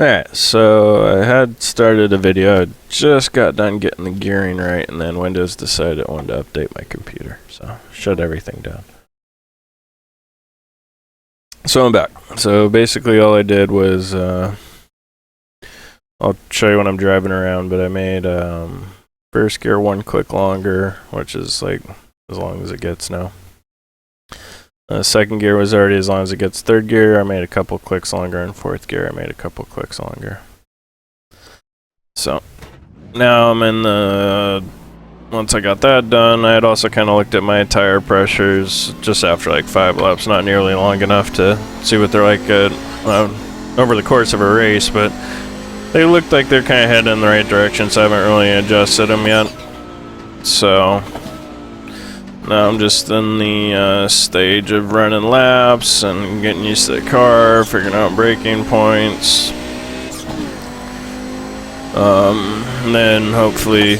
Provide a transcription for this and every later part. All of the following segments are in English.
Alright, so I had started a video. I just got done getting the gearing right, and then Windows decided it wanted to update my computer, so shut everything down. So I'm back. So basically all I did was, I'll show you when I'm driving around, but I made first gear 1 click longer, which is like as long as it gets now. Second gear was already as long as it gets. Third gear I made a couple clicks longer, and fourth gear I made a couple clicks longer. So now I'm in the, once I got that done, I had also kind of looked at my tire pressures just after like 5 laps, not nearly long enough to see what they're like over the course of a race, but they looked like they're kind of heading in the right direction, so I haven't really adjusted them yet. So now I'm just in the stage of running laps and getting used to the car, figuring out braking points. And then hopefully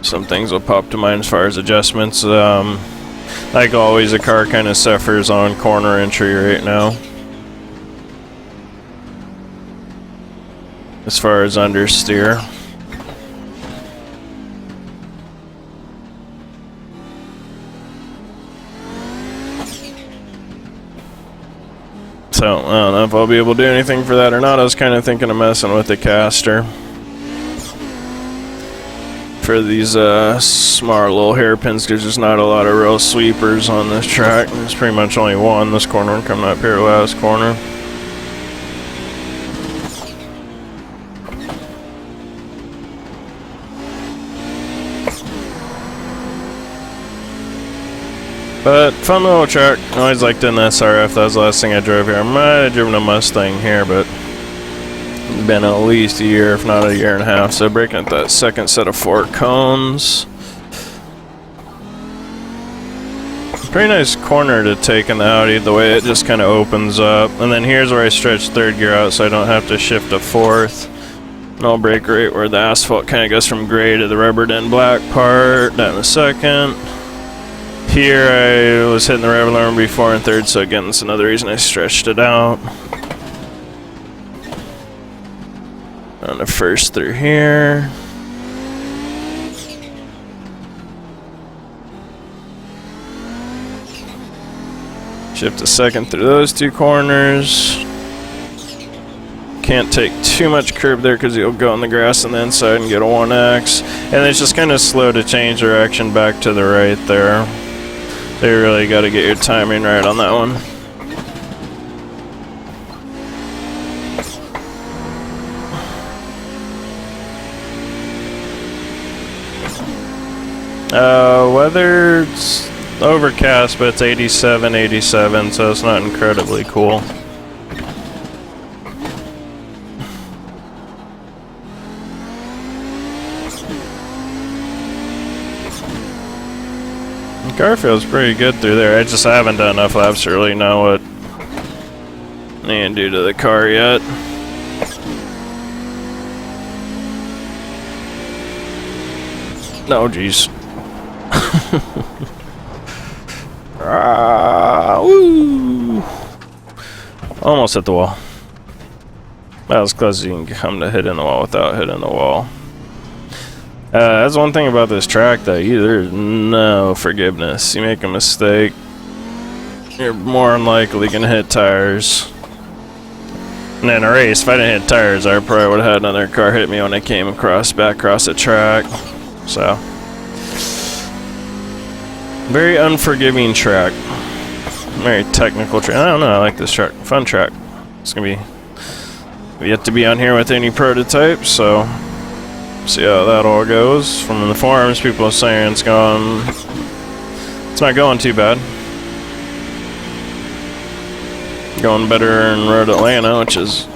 some things will pop to mind as far as adjustments. Like always, the car kind of suffers on corner entry right now, as far as understeer. So, I don't know if I'll be able to do anything for that or not. I was kind of thinking of messing with the caster for these smart little hairpins, because there's not a lot of real sweepers on this track. There's pretty much only one, this corner coming up here, last corner. But fun little track. I always liked an SRF. That was the last thing I drove here. I might have driven a Mustang here, but it's been at least a year, if not a year and a half. So breaking up that second set of 4 cones. Pretty nice corner to take in the Audi, the way it just kind of opens up. And then here's where I stretch third gear out so I don't have to shift to fourth. And I'll brake right where the asphalt kind of goes from gray to the rubbered and black part. That in a second. Here I was hitting the rev alarm before in third, so again, that's another reason I stretched it out. On the first through here. Shift to second through those 2 corners. Can't take too much curb there because you'll go on the grass on the inside and get a 1X. And it's just kind of slow to change direction back to the right there. They really got to get your timing right on that one. Weather's overcast, but it's 87, so it's not incredibly cool. The car feels pretty good through there. I just haven't done enough laps to really know what I need to do to the car yet. No, jeez. Woo! Almost hit the wall. That was close as you can come to hitting the wall without hitting the wall. That's one thing about this track, though. There's no forgiveness. You make a mistake, you're more than likely going to hit tires. And in a race, if I didn't hit tires, I probably would have had another car hit me when I came back across the track. So, very unforgiving track. Very technical track. I don't know, I like this track. Fun track. It's going to be yet to be on here with any prototypes, so see how that all goes. From the forums, people are saying it's not going too bad. Going better in Road Atlanta, which is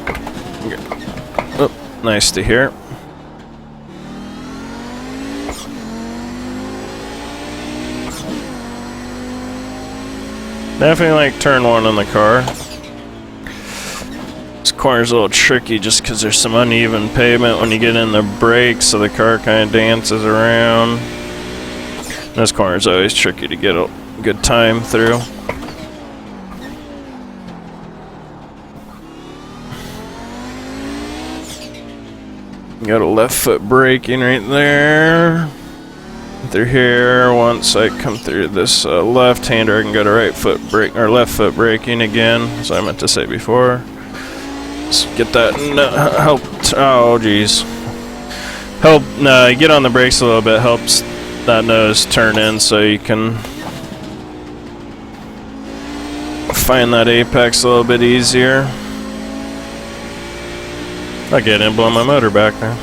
nice to hear. Definitely like turn 1 on the car. This corner's a little tricky just because there's some uneven pavement when you get in the brakes, so the car kind of dances around. This corner's always tricky to get a good time through. Got a left foot braking right there. Through here, once I come through this left-hander, I can go to right foot brake or left foot braking again, as I meant to say before. Let's get that help. Oh, geez. Help. Get on the brakes a little bit. Helps that nose turn in, so you can find that apex a little bit easier. I get in, blow my motor back there.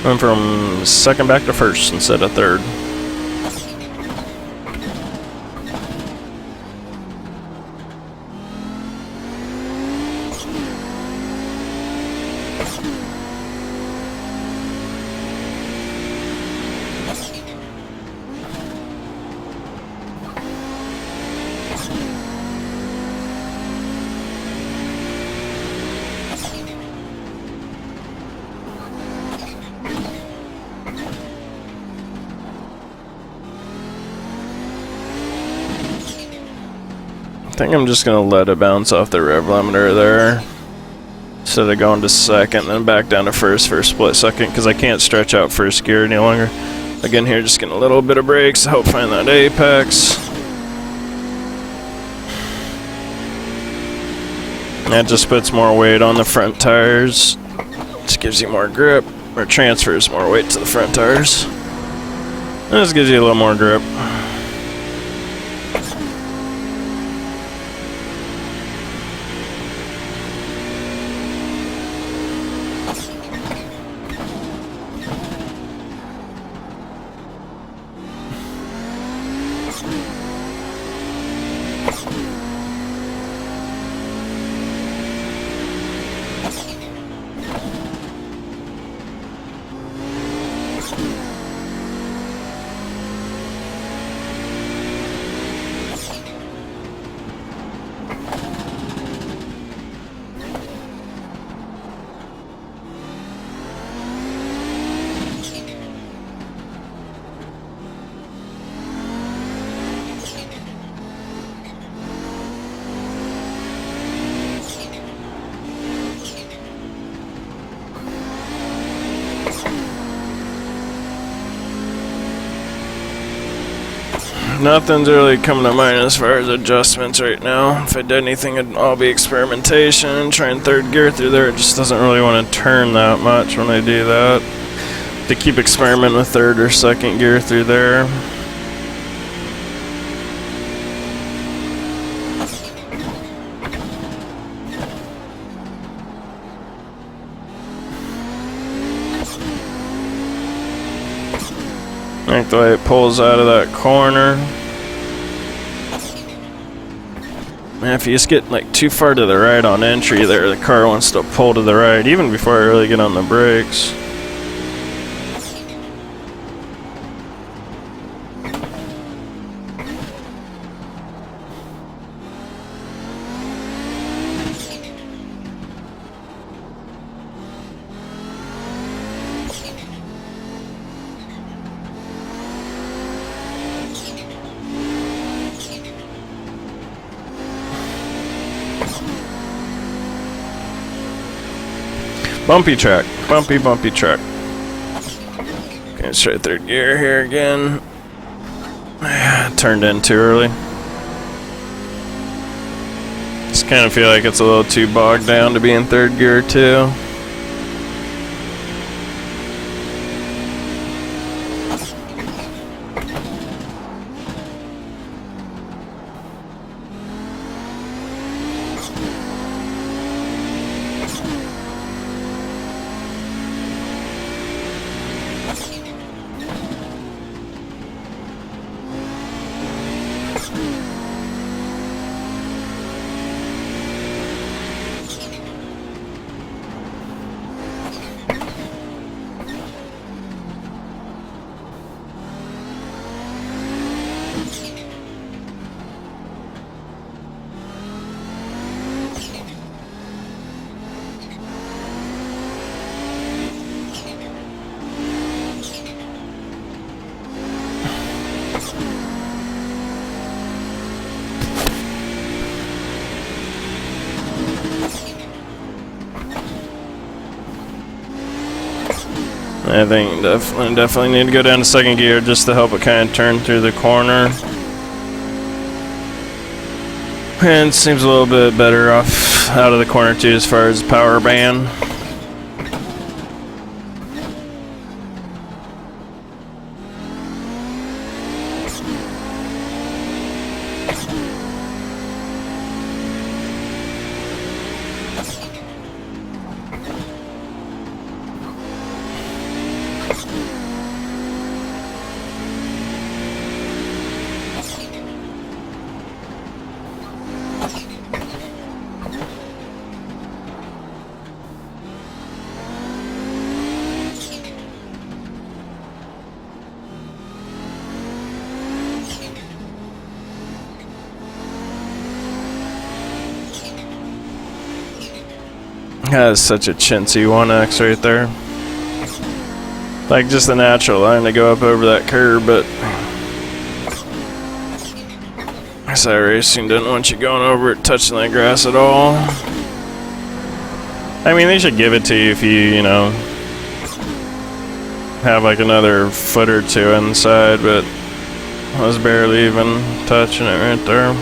Went from second back to first instead of third. I think I'm just gonna let it bounce off the rev limiter there instead of going to second and then back down to first for a split second, because I can't stretch out first gear any longer. Again here, just getting a little bit of brakes to help find that apex. That just puts more weight on the front tires. Just gives you more grip, or transfers more weight to the front tires. And this gives you a little more grip. Nothing's really coming to mind as far as adjustments right now. If I did anything, it'd all be experimentation. Trying third gear through there, it just doesn't really want to turn that much when I do that. To keep experimenting with third or second gear through there. I like the way it pulls out of that corner. Man, if you just get like too far to the right on entry there, the car wants to pull to the right, even before I really get on the brakes. Bumpy track. Bumpy track. Okay, let's try third gear here again. Turned in too early. Just kind of feel like it's a little too bogged down to be in third gear too. I think definitely need to go down to second gear just to help it kind of turn through the corner. And it seems a little bit better off out of the corner too as far as power band. That is such a chintzy 1X right there. Like just the natural line to go up over that curb, but this iRacing didn't want you going over it, touching that grass at all. I mean, they should give it to you if you know, have like another foot or two inside, but I was barely even touching it right there.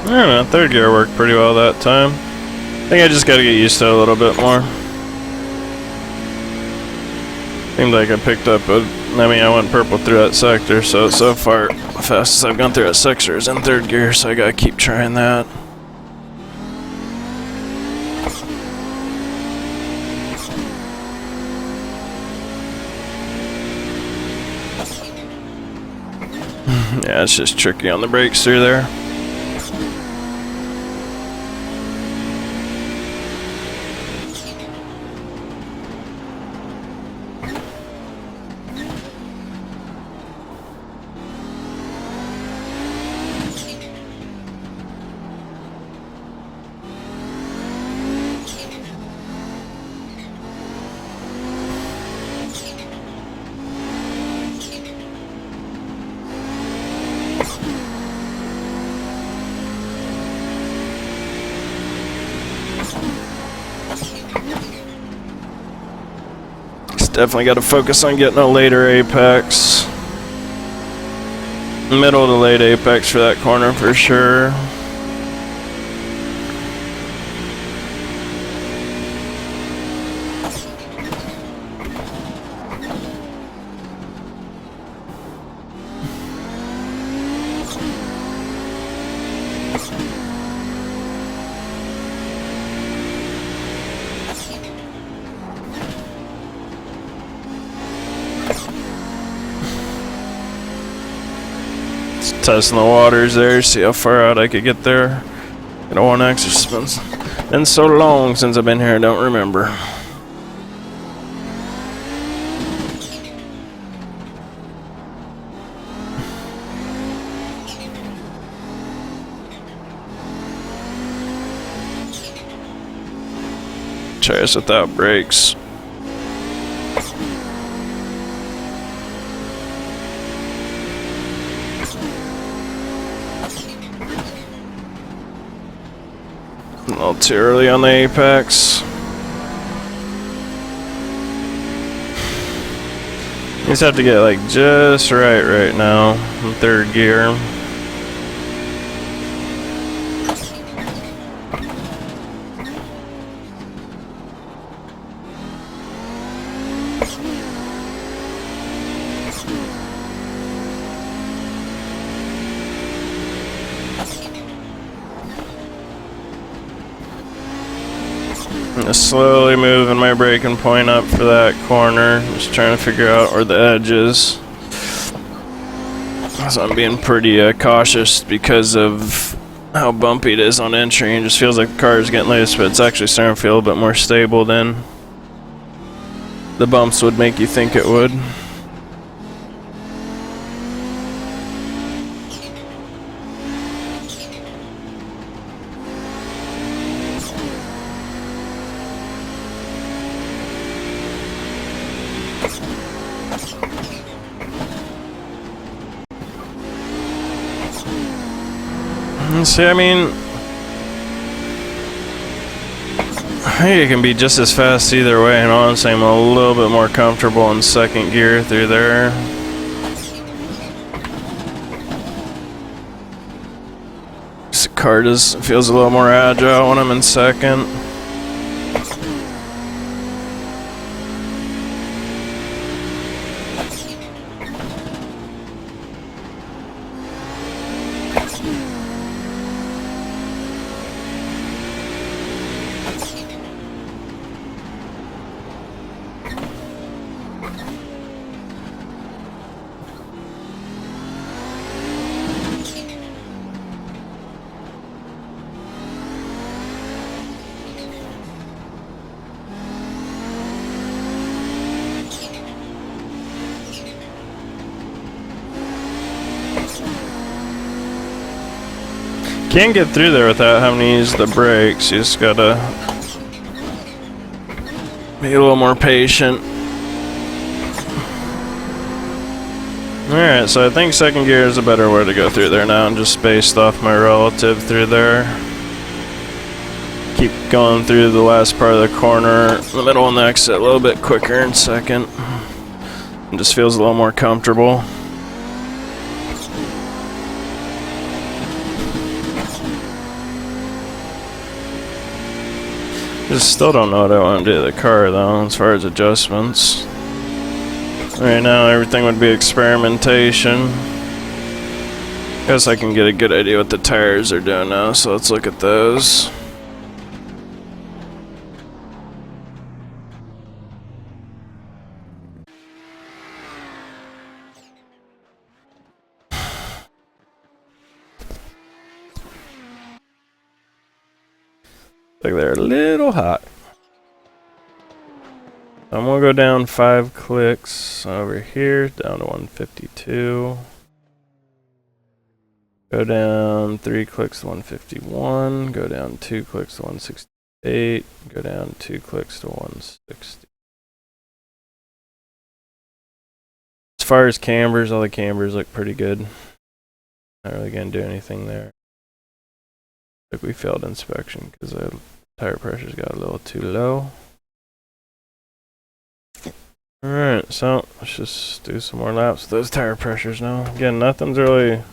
I don't know, third gear worked pretty well that time. I think I just gotta get used to it a little bit more. Seemed like I picked up I went purple through that sector, so far the fastest I've gone through that sector is in third gear, so I gotta keep trying that. Yeah, it's just tricky on the brakes through there. Definitely got to focus on getting a later apex. Middle to late apex for that corner for sure. Testing the waters there, see how far out I could get there. Get a 1X. It's been so long since I've been here, I don't remember. Try this without brakes. A little too early on the apex. You just have to get like just right now in third gear. Just slowly moving my braking point up for that corner. Just trying to figure out where the edge is. So I'm being pretty cautious because of how bumpy it is on entry. It just feels like the car is getting loose, but it's actually starting to feel a bit more stable than the bumps would make you think it would. See, I mean, I think it can be just as fast either way, and honestly, I'm a little bit more comfortable in second gear through there. This car just feels a little more agile when I'm in second. Can't get through there without having to use the brakes. You just gotta be a little more patient. Alright, so I think second gear is a better way to go through there now, and just based off my relative through there. Keep going through the last part of the corner, the middle and the exit a little bit quicker in second. It just feels a little more comfortable. Just still don't know what I want to do to the car though, as far as adjustments. Right now everything would be experimentation. Guess I can get a good idea what the tires are doing now, so let's look at those. Like they're a little hot. I'm gonna go down 5 clicks over here, down to 152. Go down 3 clicks to 151. Go down 2 clicks to 168. Go down 2 clicks to 160. As far as cambers, all the cambers look pretty good. Not really gonna do anything there. Like we failed inspection because the tire pressures got a little too low. Alright, so let's just do some more laps with those tire pressures now. Again, nothing's really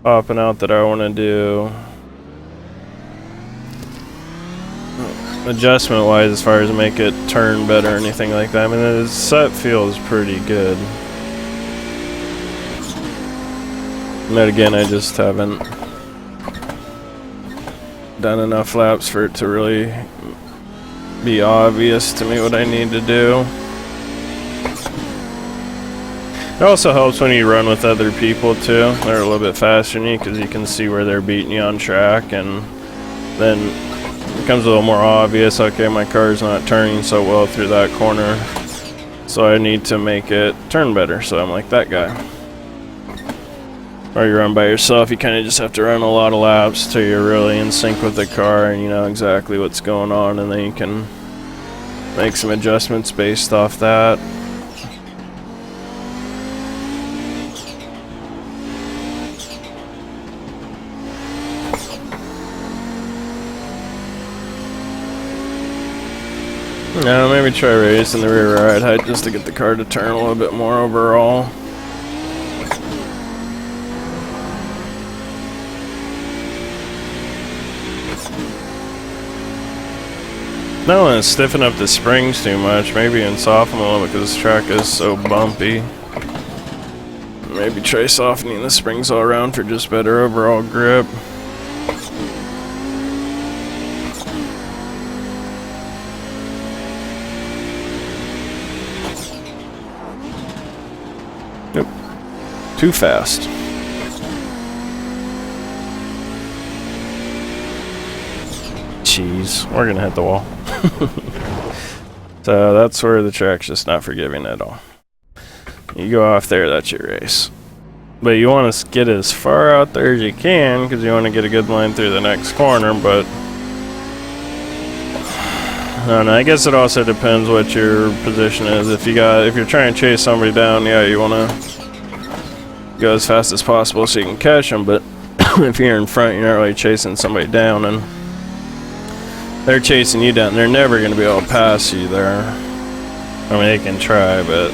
popping out that I want to do adjustment wise as far as make it turn better or anything like that. I mean, the set feels pretty good. But again, I just haven't done enough laps for it to really be obvious to me what I need to do. It also helps when you run with other people too. They're a little bit faster than you because you can see where they're beating you on track, and then it becomes a little more obvious, okay, my car's not turning so well through that corner, so I need to make it turn better, so I'm like that guy. Or you run by yourself, you kind of just have to run a lot of laps till you're really in sync with the car and you know exactly what's going on, and then you can make some adjustments based off that. Now maybe try raising the rear ride height just to get the car to turn a little bit more overall. Don't want to stiffen up the springs too much, maybe even soften them a little bit because this track is so bumpy. Maybe try softening the springs all around for just better overall grip. Too fast. Jeez, we're gonna hit the wall. So that's where the track's just not forgiving at all. You go off there, that's your race. But you want to get as far out there as you can because you want to get a good line through the next corner, but I don't know, I guess it also depends what your position is. If you're trying to chase somebody down, yeah, you want to go as fast as possible so you can catch them, but if you're in front, you're not really chasing somebody down and they're chasing you down, they're never going to be able to pass you there. I mean, they can try, but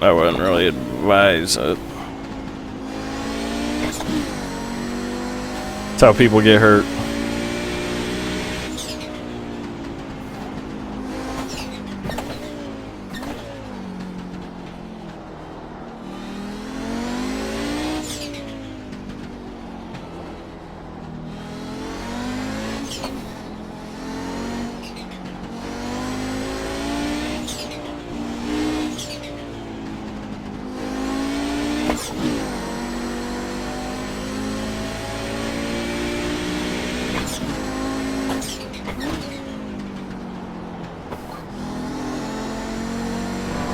I wouldn't really advise it. That's how people get hurt.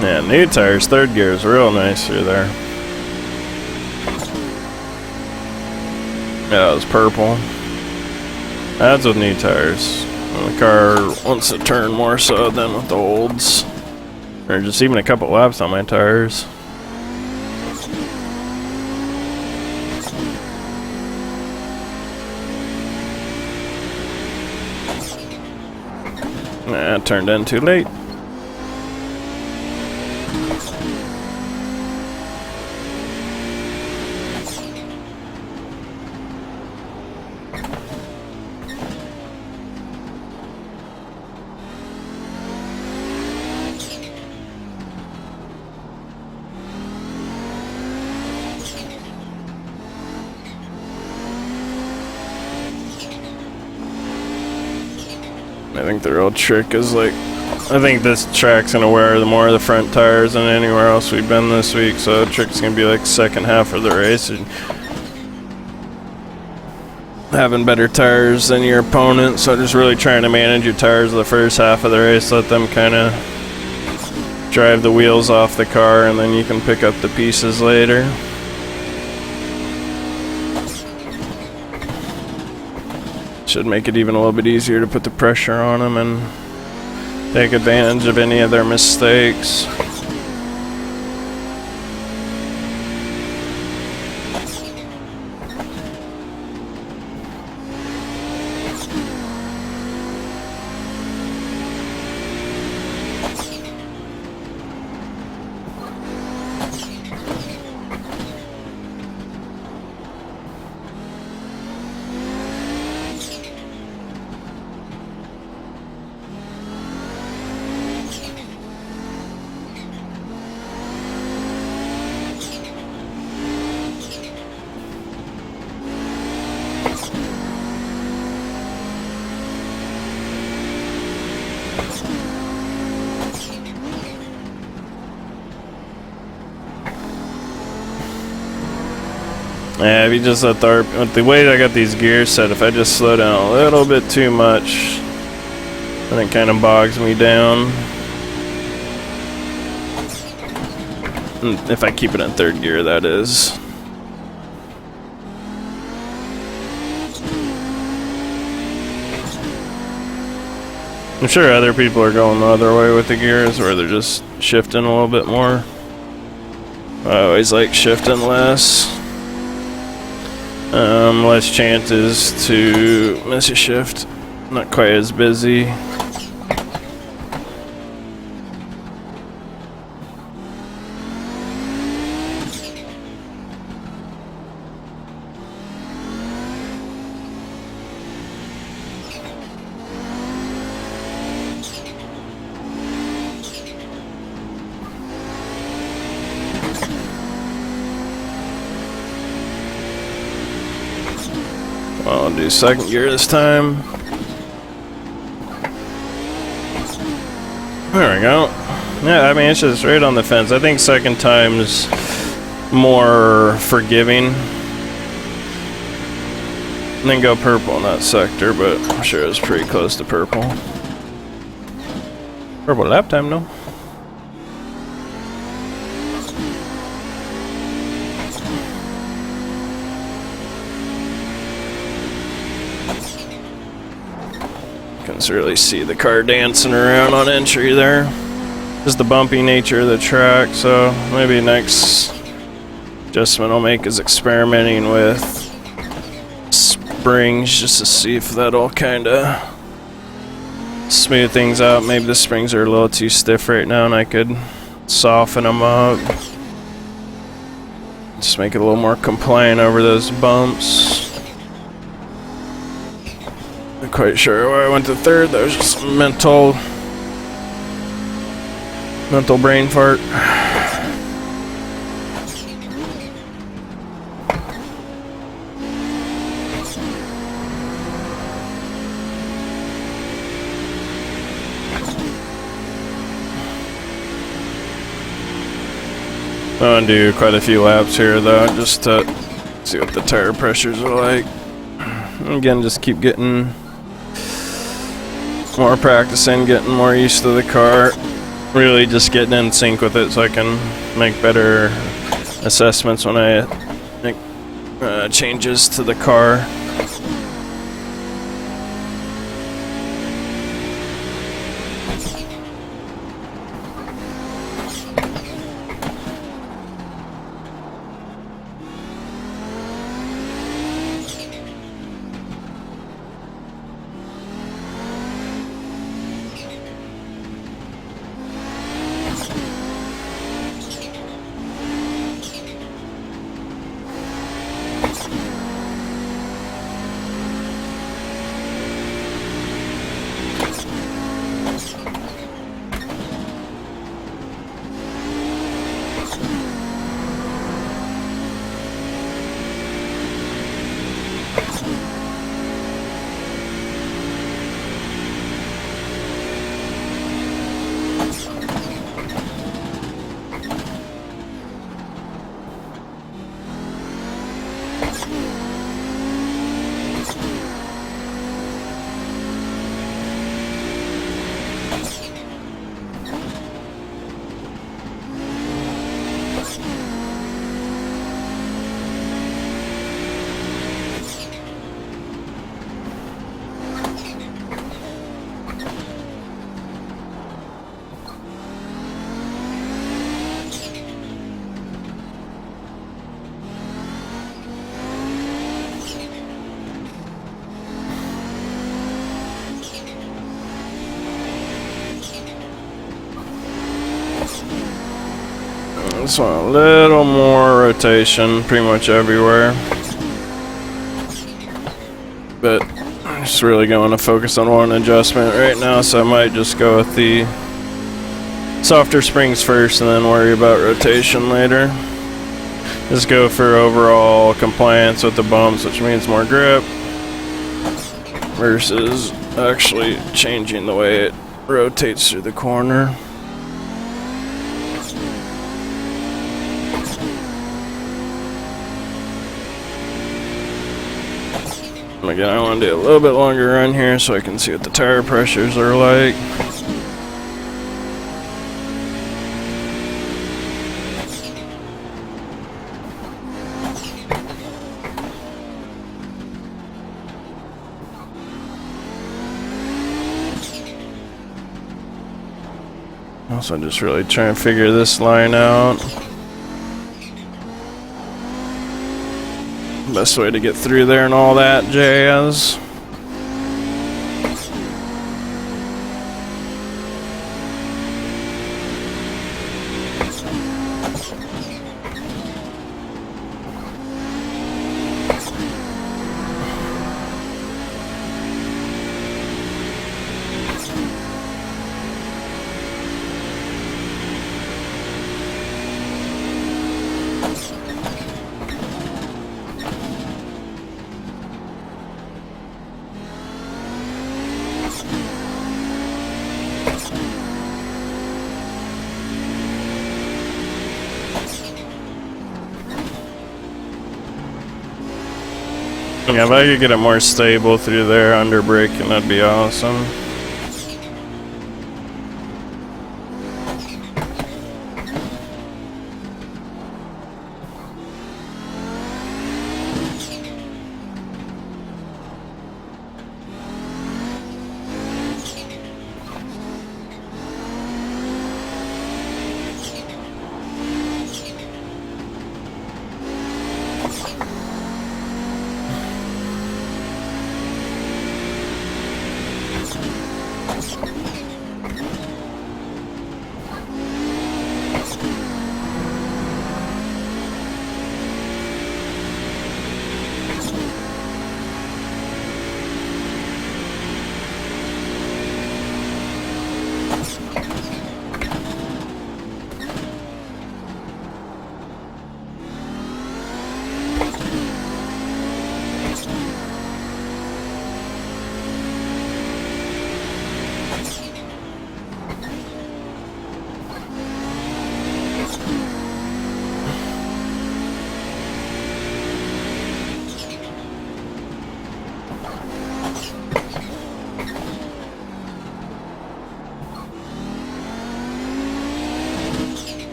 Yeah, new tires, third gear is real nice through there. Yeah, it was purple. That's with new tires. And the car wants to turn more so than with the olds. Or just even a couple laps on my tires. Nah, it turned in too late. I think the real trick is I think this track's gonna wear the more of the front tires than anywhere else we've been this week, so the trick's gonna be like second half of the race and having better tires than your opponent, so just really trying to manage your tires the first half of the race, let them kind of drive the wheels off the car and then you can pick up the pieces later. Should make it even a little bit easier to put the pressure on them and take advantage of any of their mistakes. Yeah, if you just let with the way I got these gears set, if I just slow down a little bit too much, then it kind of bogs me down. If I keep it in third gear, that is. I'm sure other people are going the other way with the gears, where they're just shifting a little bit more. I always like shifting less. Less chances to miss a shift. Not quite as busy. I'll do second gear this time. There we go. Yeah, I mean, it's just right on the fence. I think second time's more forgiving. And then go purple in that sector, but I'm sure it's pretty close to purple. Purple lap time, no? Can really see the car dancing around on entry there. Just the bumpy nature of the track, so maybe next adjustment I'll make is experimenting with springs just to see if that'll kind of smooth things out. Maybe the springs are a little too stiff right now and I could soften them up. Just make it a little more compliant over those bumps. Not quite sure why I went to third. That was just mental brain fart. I'm gonna do quite a few laps here though, just to see what the tire pressures are like. Again, just keep getting more practicing, getting more used to the car. Really just getting in sync with it so I can make better assessments when I make changes to the car. Just want a little more rotation pretty much everywhere. But I'm just really going to focus on one adjustment right now, so I might just go with the softer springs first and then worry about rotation later. Just go for overall compliance with the bumps, which means more grip, versus actually changing the way it rotates through the corner. Again, I want to do a little bit longer run here so I can see what the tire pressures are like. Also, just really trying to figure this line out. Best way to get through there and all that jazz. Yeah, if I could get it more stable through there under braking, that'd be awesome.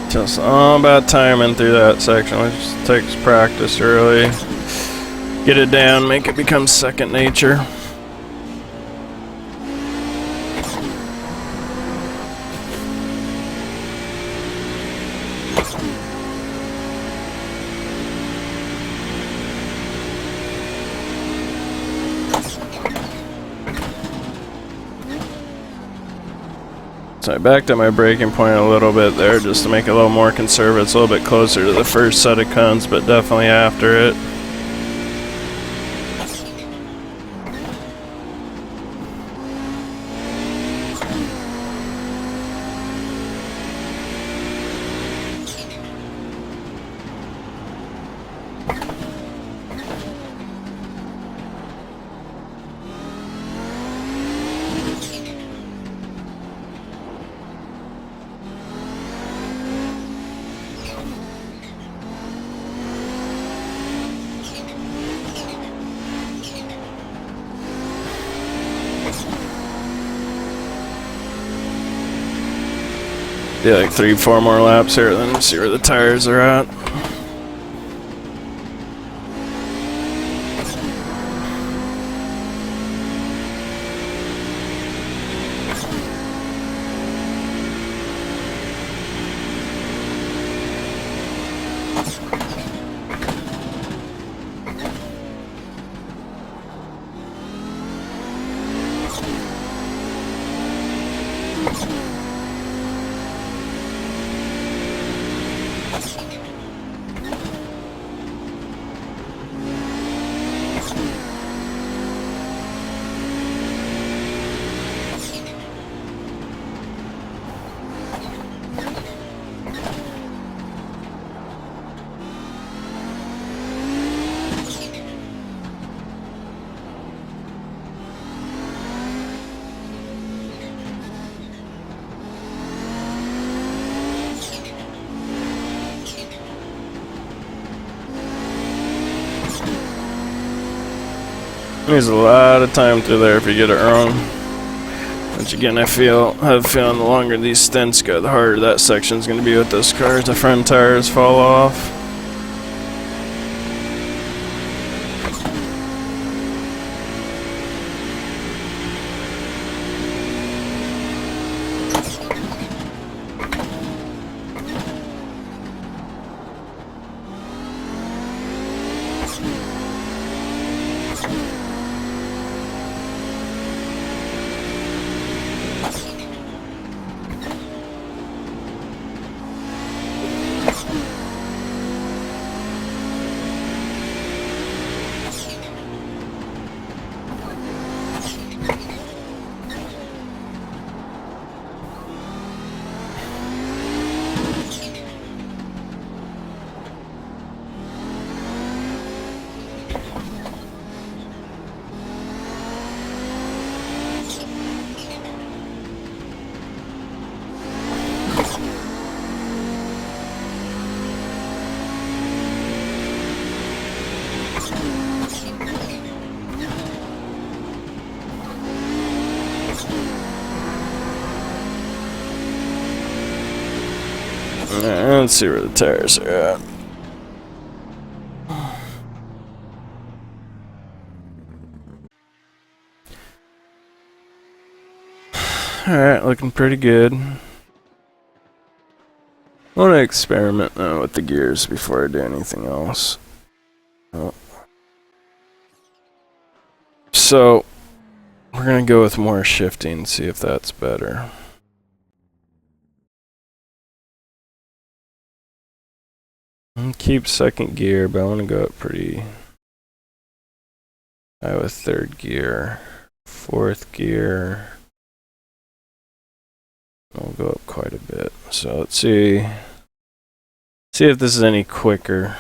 Just all about timing through that section. It just takes practice really. Get it down, make it become second nature. So I backed up my braking point a little bit there just to make it a little more conservative. It's a little bit closer to the first set of cones, but definitely after it. Do like 3-4 more laps here, then see where the tires are at. There's a lot of time through there if you get it wrong. Which again, I have a feeling the longer these stints go, the harder that section's going to be with this car as the front tires fall off. Let's see where the tires are at. Alright, looking pretty good. I want to experiment now with the gears before I do anything else. Oh. So, we're going to go with more shifting, see if that's better. Keep second gear, but I want to go up pretty high with third gear. Fourth gear. We'll go up quite a bit. So let's see if this is any quicker.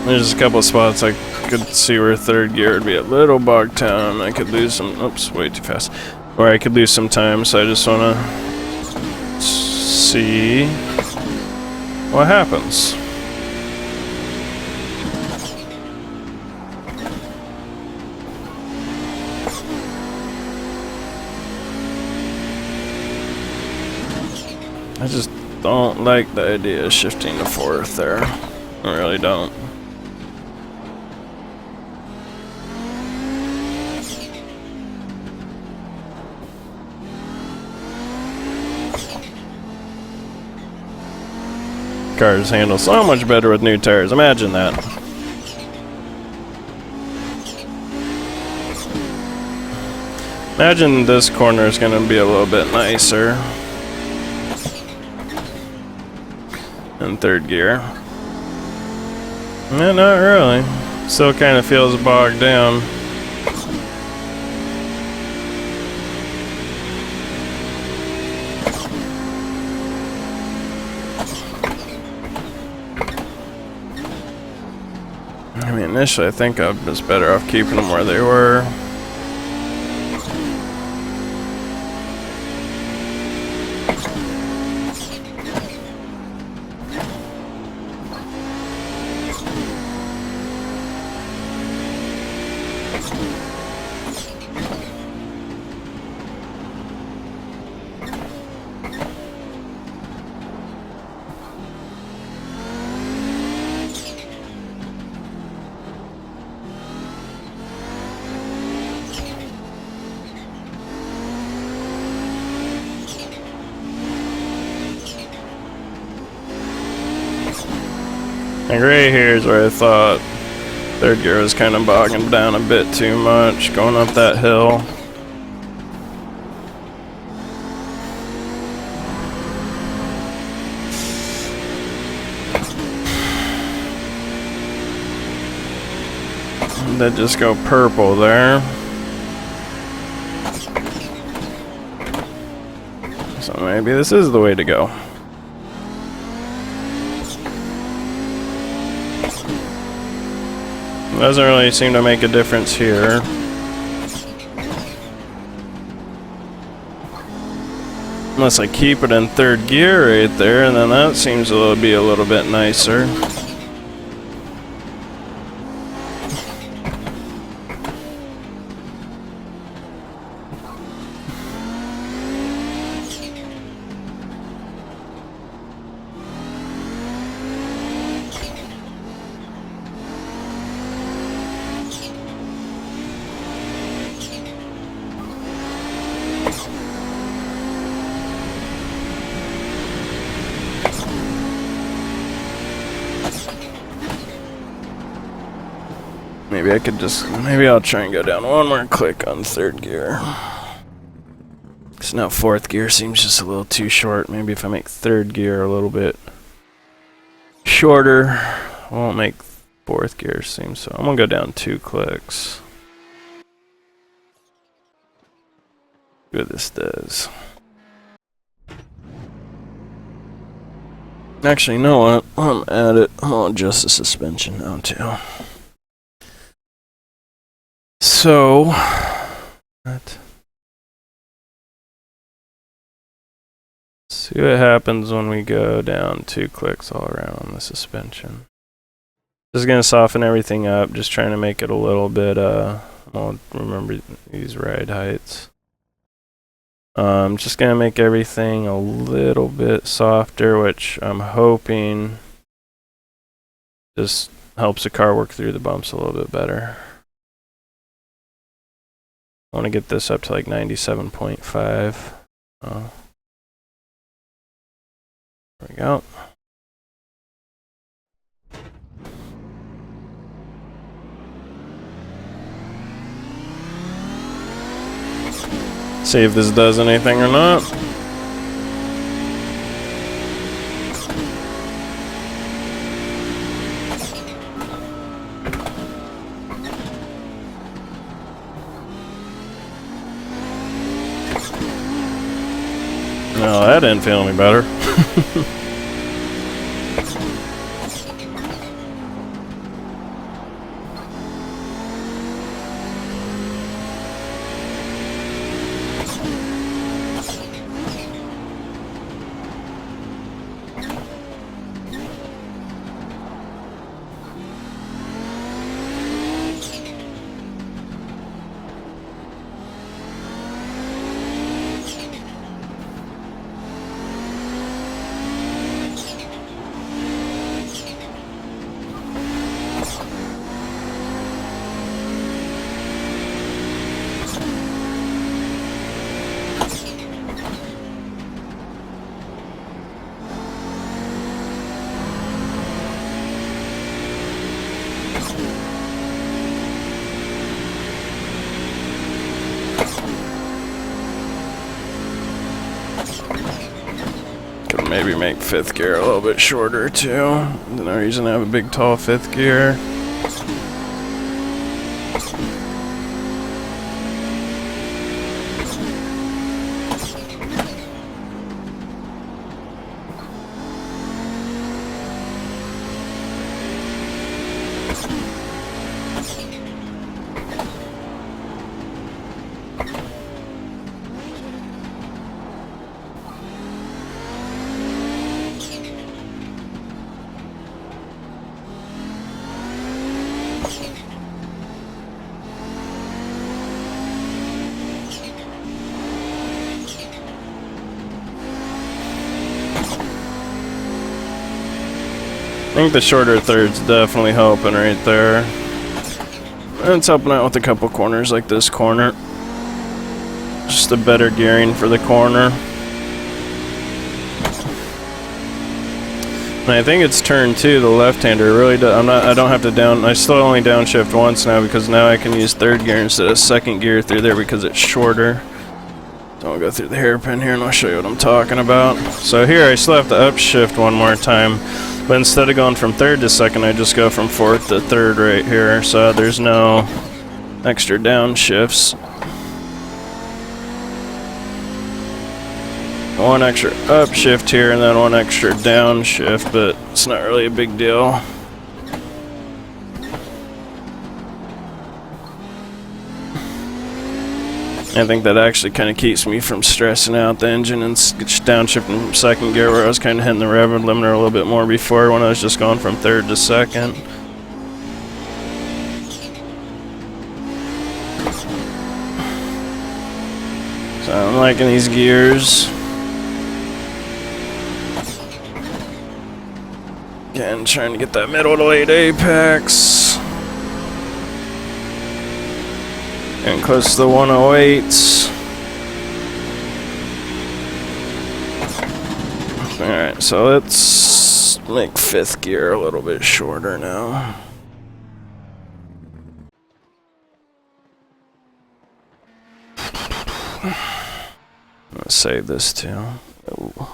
There's a couple of spots I could see where third gear would be a little bogged down. I could lose some. Oops, way too fast. Or I could lose some time. So I just want to see what happens. I just don't like the idea of shifting to fourth there. I really don't. Cars handle so much better with new tires. Imagine that. Imagine this corner is going to be a little bit nicer in third gear. Yeah, not really. Still kind of feels bogged down. I mean, initially I think I was better off keeping them where they were. Like right here is where I thought third gear was kind of bogging down a bit too much, going up that hill. That just go purple there. So maybe this is the way to go. Doesn't really seem to make a difference here. Unless I keep it in third gear right there, and then that seems to be a little bit nicer. Maybe I'll try and go down one more click on third gear. Because now fourth gear seems just a little too short. Maybe if I make third gear a little bit shorter, I won't make fourth gear seem so. I'm going to go down 2 clicks. See what this does. Actually, you know what? I'm at it. I'll adjust the suspension now too. So, let's see See what happens when we go down 2 clicks all around on the suspension. Just gonna soften everything up, just trying to make it a little bit, well, remember these ride heights. Just gonna make everything a little bit softer, which I'm hoping just helps the car work through the bumps a little bit better. I want to get this up to like 97.5. There we go. See if this does anything or not. No, that didn't feel any better. Could maybe make 5th gear a little bit shorter too. No reason to have a big tall 5th gear. I think the shorter third's definitely helping right there. And it's helping out with a couple corners like this corner. Just a better gearing for the corner. And I think it's turn 2, the left-hander. Really, I don't have to down. I still only downshift once now because now I can use 3rd gear instead of 2nd gear through there because it's shorter. So I'll go through the hairpin here and I'll show you what I'm talking about. So here I still have to upshift one more time. But instead of going from 3rd to 2nd, I just go from 4th to 3rd right here. So there's no extra downshifts. One extra upshift here and then one extra downshift, but it's not really a big deal. I think that actually kind of keeps me from stressing out the engine and downshifting from 2nd gear, where I was kind of hitting the rev limiter a little bit more before when I was just going from 3rd to 2nd. So I'm liking these gears. Again, trying to get that middle to late apex. And close to the 108s. Alright, so let's make 5th gear a little bit shorter now. Let's save this too. Ooh.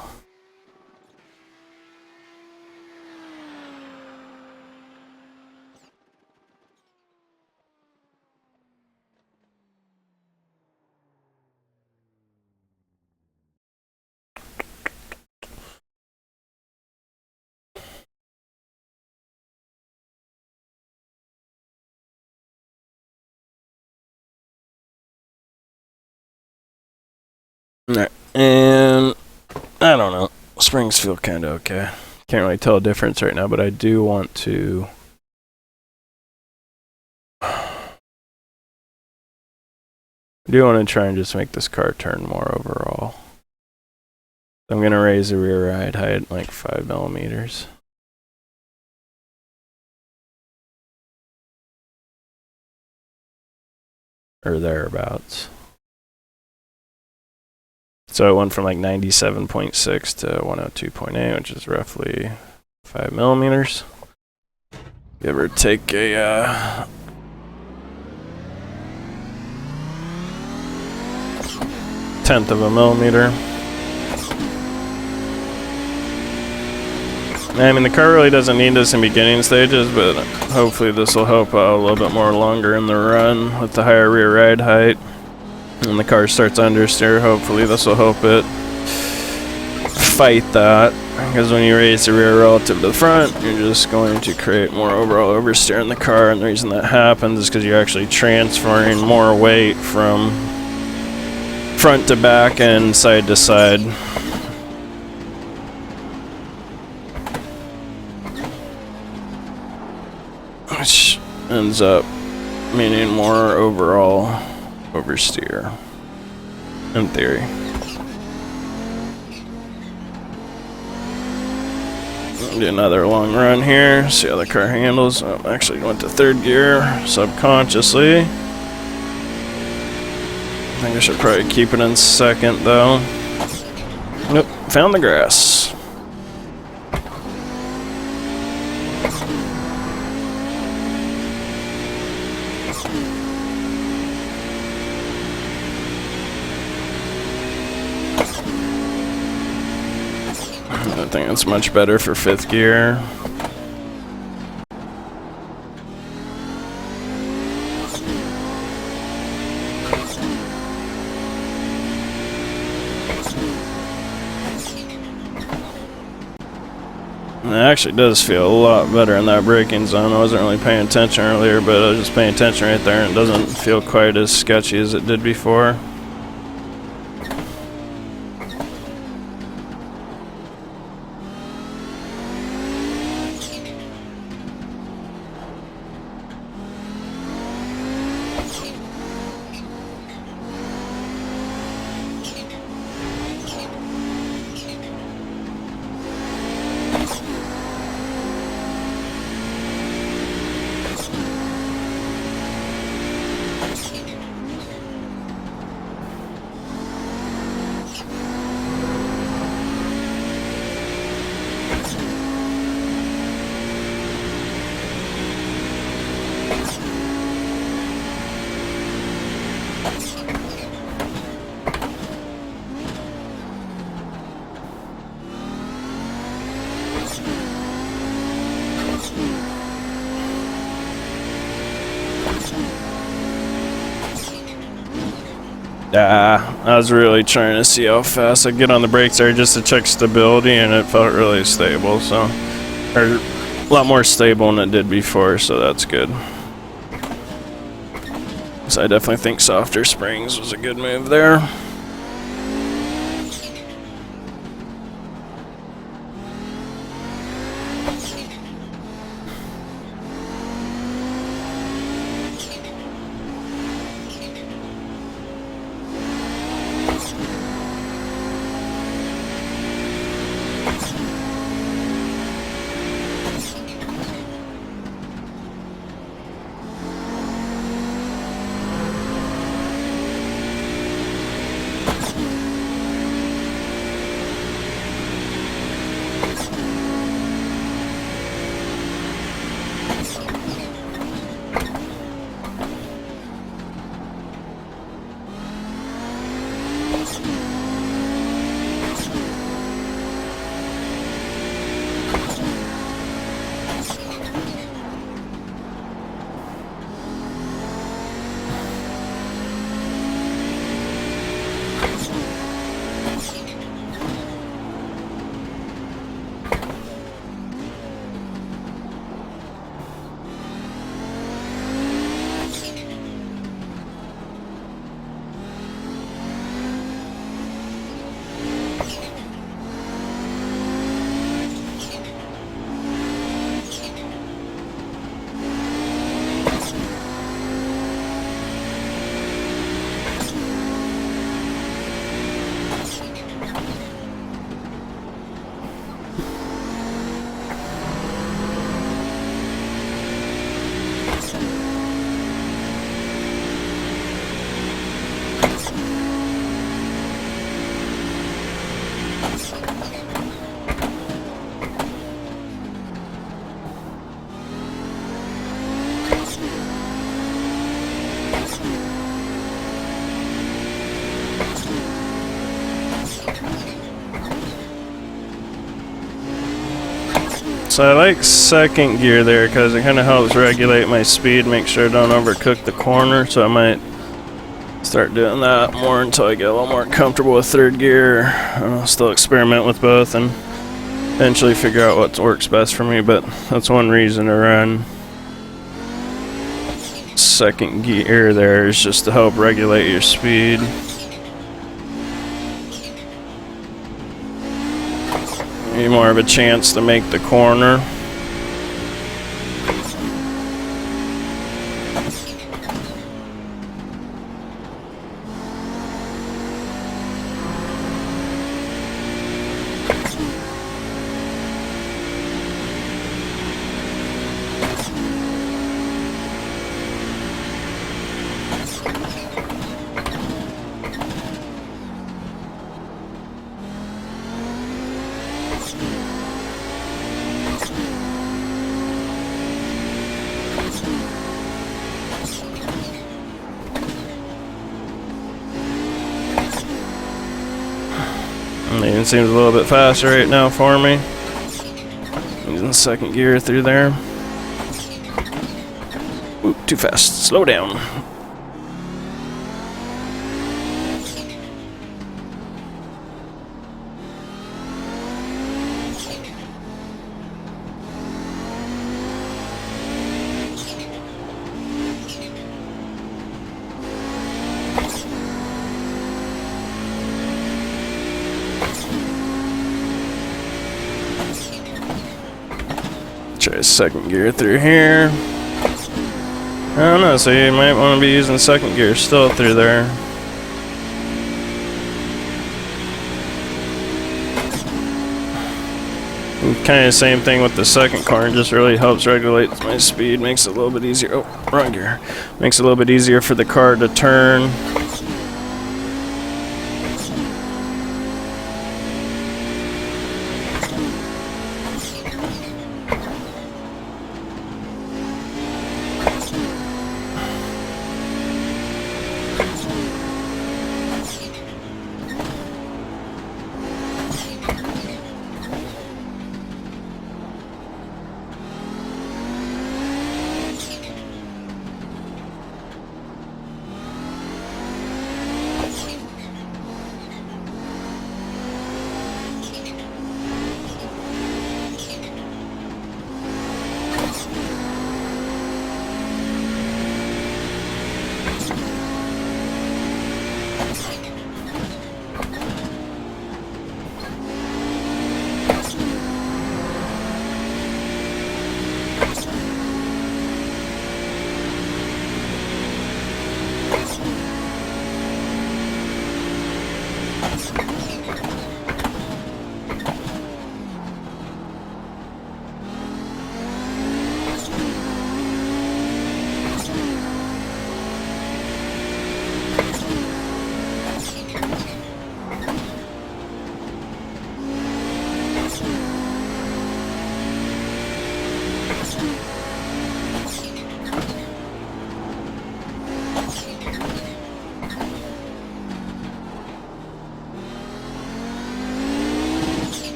Alright, and I don't know. springs feel kind of okay. Can't really tell a difference right now, but I do want to... I do want to try and just make this car turn more overall. I'm going to raise the rear ride height like 5 millimeters. Or thereabouts. So it went from like 97.6 to 102.8, which is roughly 5 millimeters. Give or take a tenth of a millimeter. I mean, the car really doesn't need this in beginning stages, but hopefully this will help out a little bit more longer in the run with the higher rear ride height. When the car starts to understeer, hopefully this will help it fight that. Because when you raise the rear relative to the front, you're just going to create more overall oversteer in the car. And the reason that happens is because you're actually transferring more weight from front to back and side to side. Which ends up meaning more overall oversteer, in theory. Do another long run here, see how the car handles. Oh, actually went to third gear subconsciously. I think I should probably keep it in second though. Nope, found the grass. I think it's much better for fifth gear. It actually does feel a lot better in that braking zone. I wasn't really paying attention earlier, but I was just paying attention right there, and it doesn't feel quite as sketchy as it did before. I was really trying to see how fast I get on the brakes there just to check stability, and it felt really stable, so, or a lot more stable than it did before, so that's good. So I definitely think softer springs was a good move there. So I like second gear there because it kind of helps regulate my speed, make sure I don't overcook the corner. So I might start doing that more until I get a little more comfortable with third gear. I'll still experiment with both and eventually figure out what works best for me, but that's one reason to run second gear there, is just to help regulate your speed. Give you more of a chance to make the corner. It seems a little bit faster right now for me. Using second gear through there. Ooh, too fast. Slow down. Try second gear through here. I don't know, so you might want to be using second gear still through there. Kind of the same thing with the second car, and just really helps regulate my speed, makes it a little bit easier. Oh, wrong gear. Makes it a little bit easier for the car to turn.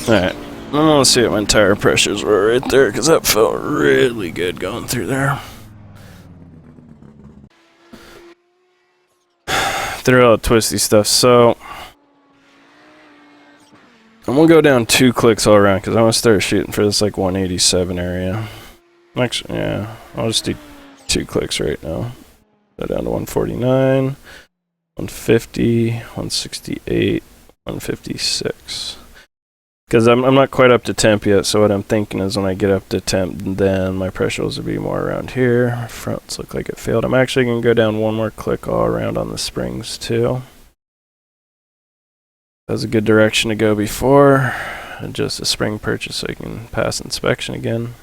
Alright, I'm gonna see what my tire pressures were right there, because that felt really good going through there. Through all the twisty stuff, so I'm gonna go down 2 clicks all around, because I want to start shooting for this like 187 area. Actually, yeah, I'll just do 2 clicks right now. Go down to 149, 150, 168, 156. Because I'm not quite up to temp yet, so what I'm thinking is when I get up to temp, then my pressures will be more around here. Fronts look like it failed. I'm actually going to go down 1 more click all around on the springs too. That was a good direction to go before. adjust the spring purchase so you can pass inspection again.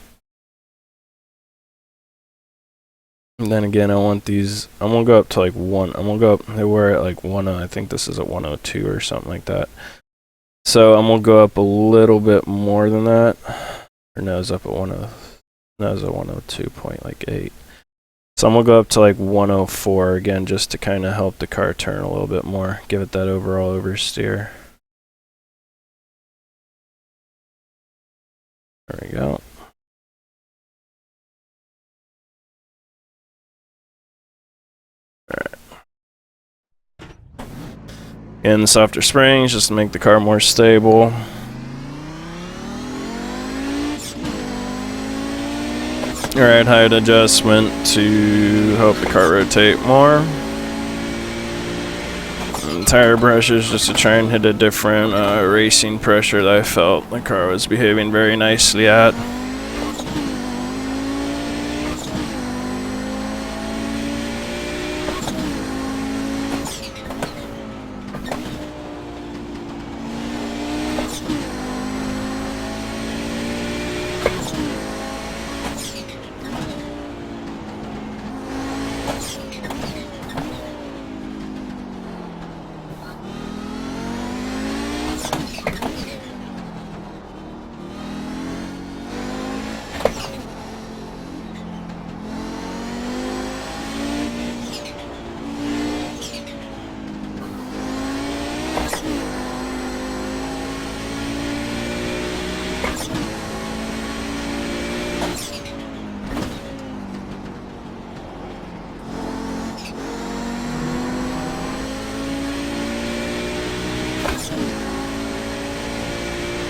And then again, I want these, I'm gonna go up to like I'm gonna go up, they were at like I think this is at 102 or something like that. So I'm gonna go up a little bit more than that. Or no, it's up at 102.8. So I'm gonna go up to like 104 again, just to kind of help the car turn a little bit more, give it that overall oversteer. There we go. Alright. And the softer springs just to make the car more stable. Alright, height adjustment to help the car rotate more. And tire brushes just to try and hit a different racing pressure that I felt the car was behaving very nicely at.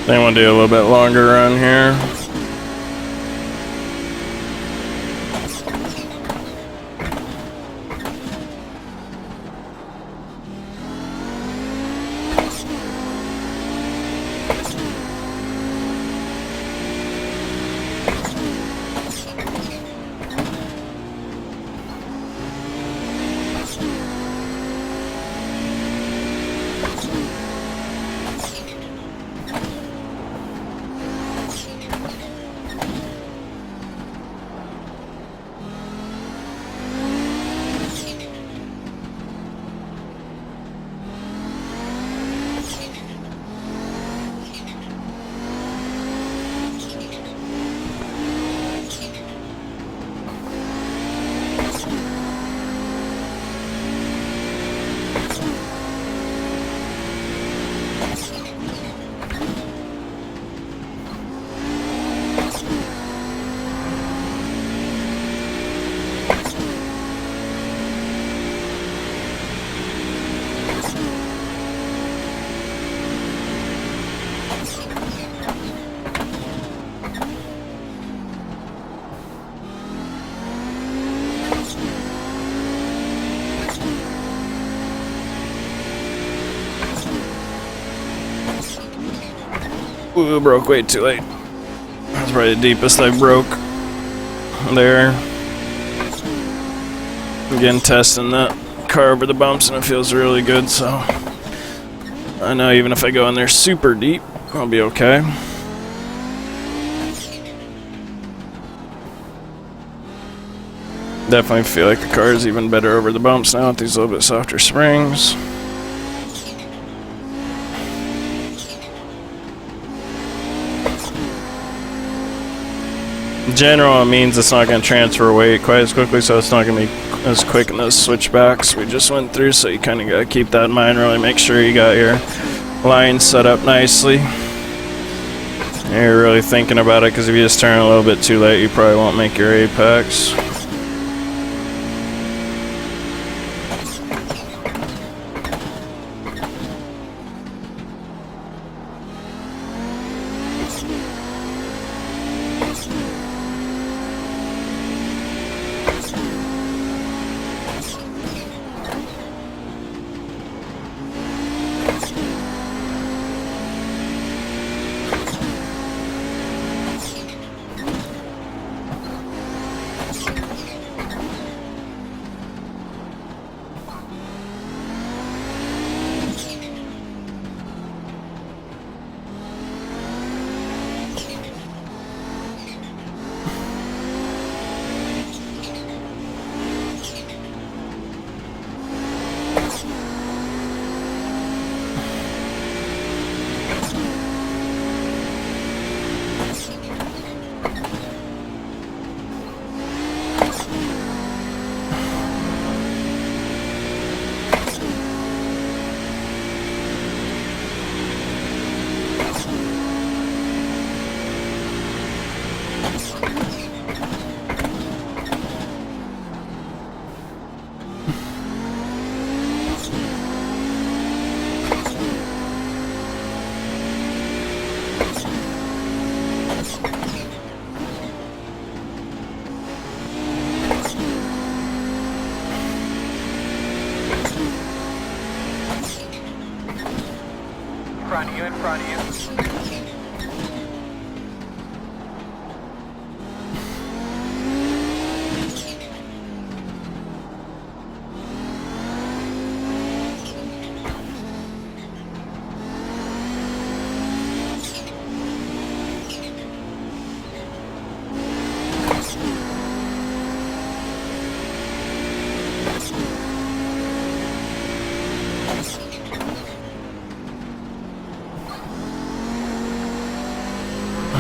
Then we'll do a little bit longer run here. Ooh, broke way too late. That's probably the deepest I broke there. Again, testing that car over the bumps, and it feels really good, so I know even if I go in there super deep, I'll be okay. Definitely feel like the car is even better over the bumps now with these little bit softer springs. In general, it means it's not going to transfer weight quite as quickly, so it's not going to be as quick in those switchbacks we just went through, so you kind of got to keep that in mind, really make sure you got your line set up nicely. And you're really thinking about it, because if you just turn a little bit too late, you probably won't make your apex.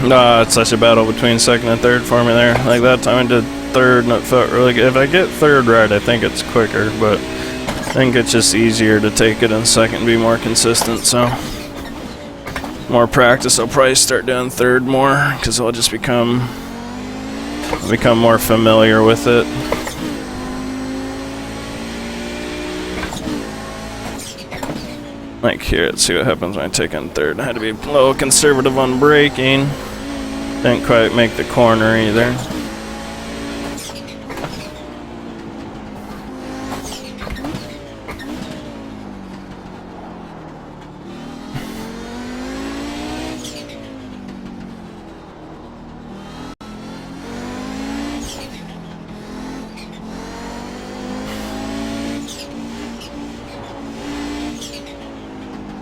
Nah, it's such a battle between second and third for me there. Like that time I did third and it felt really good. If I get third right, I think it's quicker, but I think it's just easier to take it in second and be more consistent, so more practice, I'll probably start doing third more, because I'll just become more familiar with it. Like here, let's see what happens when I take in third. I had to be a little conservative on braking. Didn't quite make the corner either.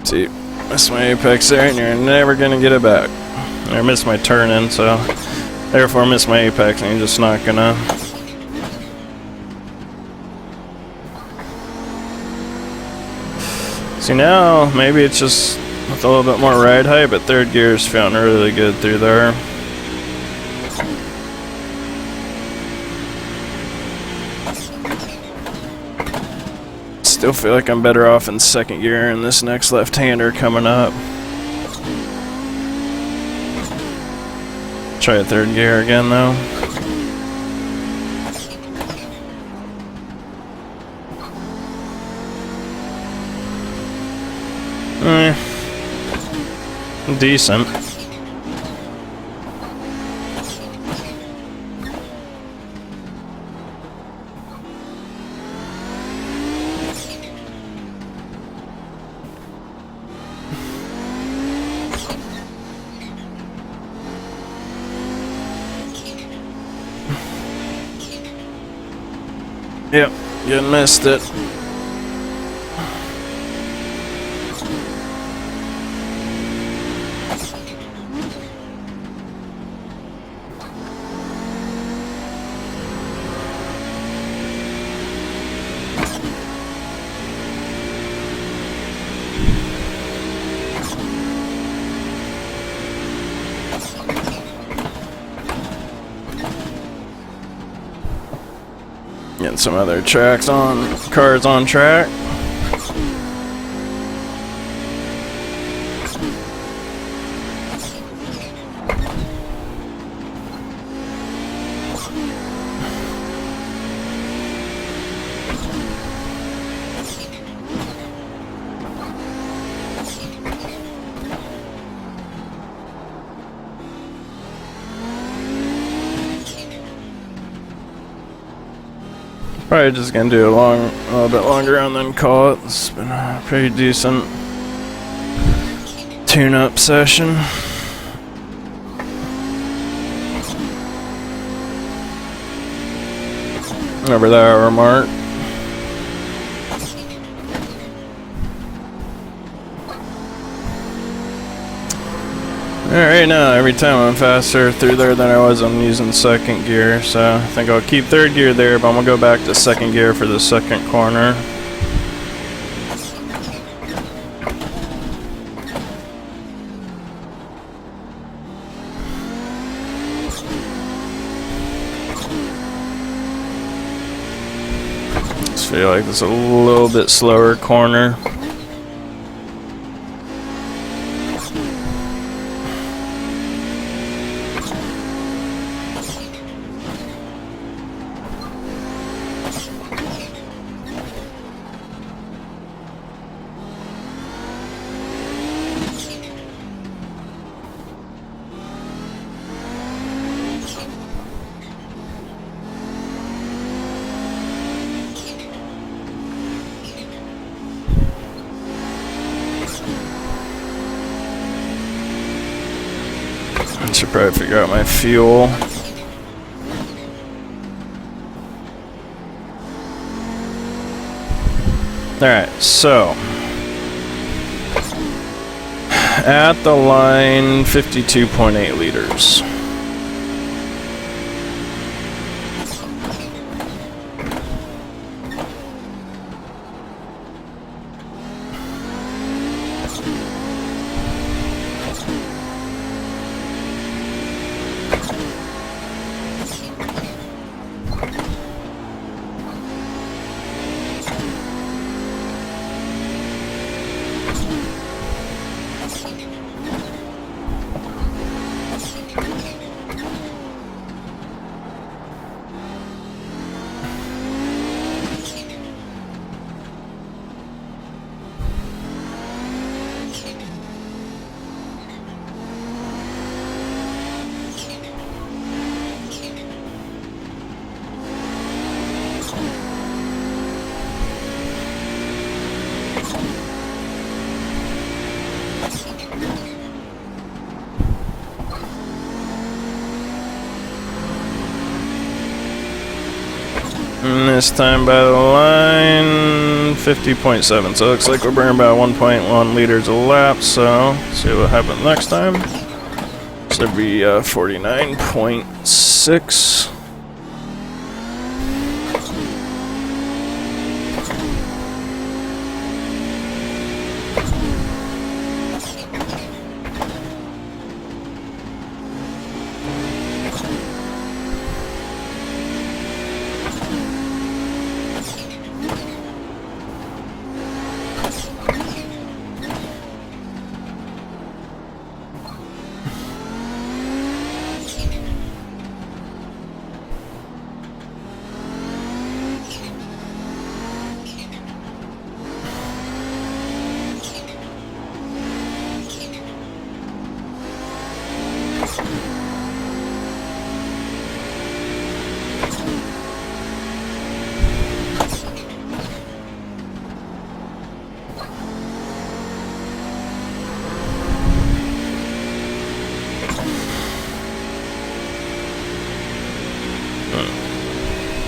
See, missed my apex there, and you're never gonna get it back. I missed my turn in, so therefore missed my apex, and you're just not gonna. See, now maybe it's just with a little bit more ride height, but third gear is feeling really good through there. Still feel like I'm better off in second gear in this next left-hander coming up. Try third gear again though. Decent. Yep, you missed it. Getting some other cars on track. Probably just gonna do a little bit longer and then call it. It's been a pretty decent tune-up session. Over the hour mark. Alright, now every time I'm faster through there than I was, I'm using second gear, so I think I'll keep third gear there, but I'm gonna go back to second gear for the second corner. Just feel like it's a little bit slower corner. I should probably figure out my fuel. Alright, so at the line, 52.8 liters. And this time by the line, 50.7. So it looks like we're burning about 1.1 liters a lap. So see what happens next time. So it'd be 49.6.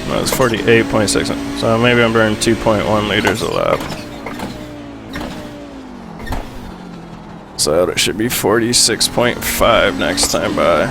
That's 48.6. So maybe I'm burning 2.1 liters a lap. So it should be 46.5 next time by.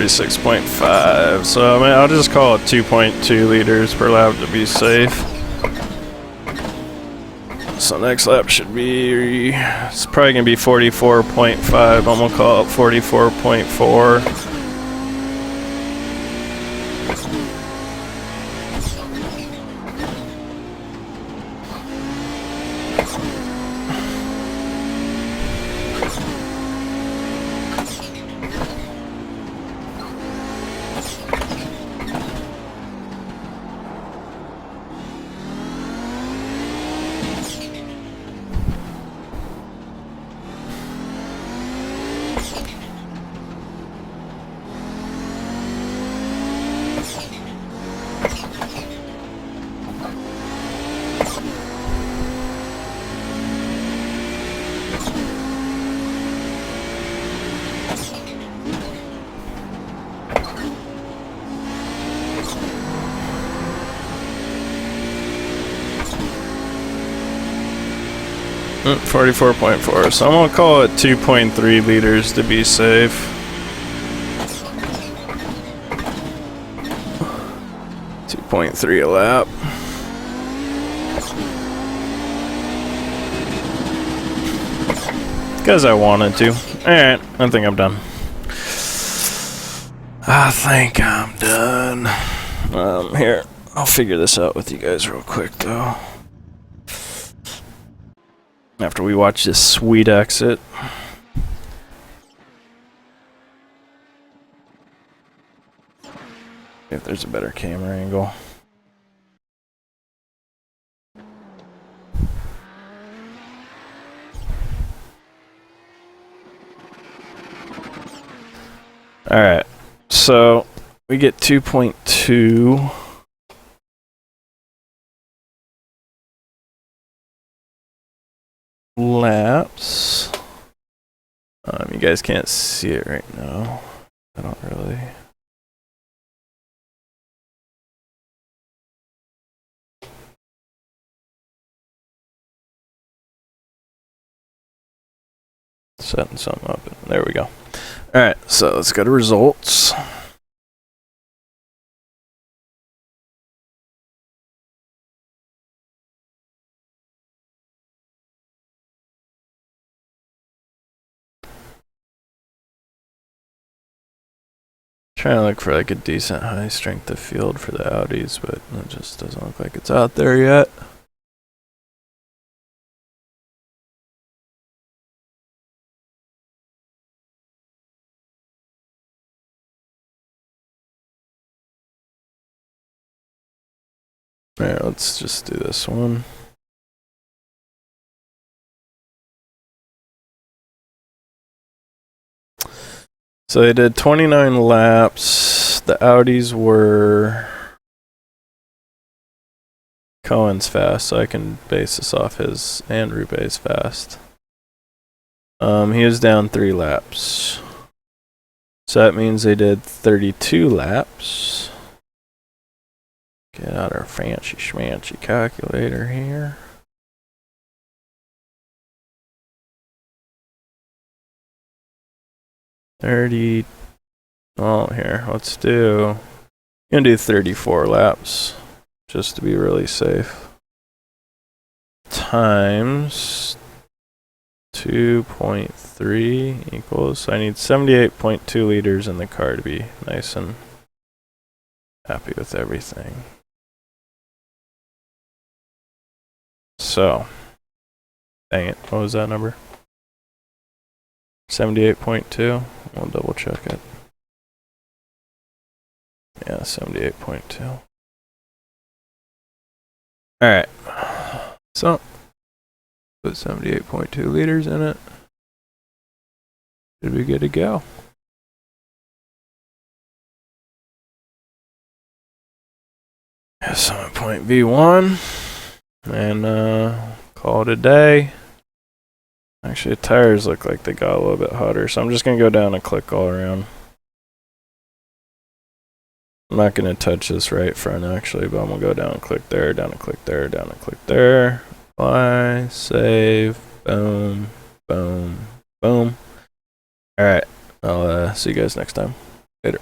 .5, so I mean, I'll just call it 2.2 liters per lap to be safe. So next lap should be, it's probably gonna be 44.5. I'm gonna call it 44.4. Mm, 44.4, so I'm gonna call it 2.3 liters to be safe. .3 a lap. Because I wanted to. Alright, I think I'm done. I think I'm done. Here, I'll figure this out with you guys real quick though. After we watch this sweet exit. If there's a better camera angle. Alright, so we get 2.2. Laps. You guys can't see it right now. I don't really. Setting something up. There we go. Alright, so let's go to results. trying to look for like a decent high strength of field for the Audis, but it just doesn't look like it's out there yet. Alright, let's just do this one. So they did 29 laps. The Audis were Cohen's fast, so I can base this off his and Roubaix's fast. He was down 3 laps. So that means they did 32 laps. Get out our fancy schmancy calculator here. Well, here, let's do. I'm gonna do 34 laps, just to be really safe. Times 2.3 equals. I need 78.2 liters in the car to be nice and happy with everything. So, dang it, what was that number? 78.2. We'll double check it. Yeah, 78.2. Alright. So, put 78.2 liters in it. Should be good to go. Summit point V1. And call it a day. Actually, the tires look like they got a little bit hotter, so I'm just going to go down and click all around. I'm not going to touch this right front, actually, but I'm going to go down and click there, down and click there, down and click there. Apply, save, boom, boom, boom. Alright, I'll see you guys next time. Later.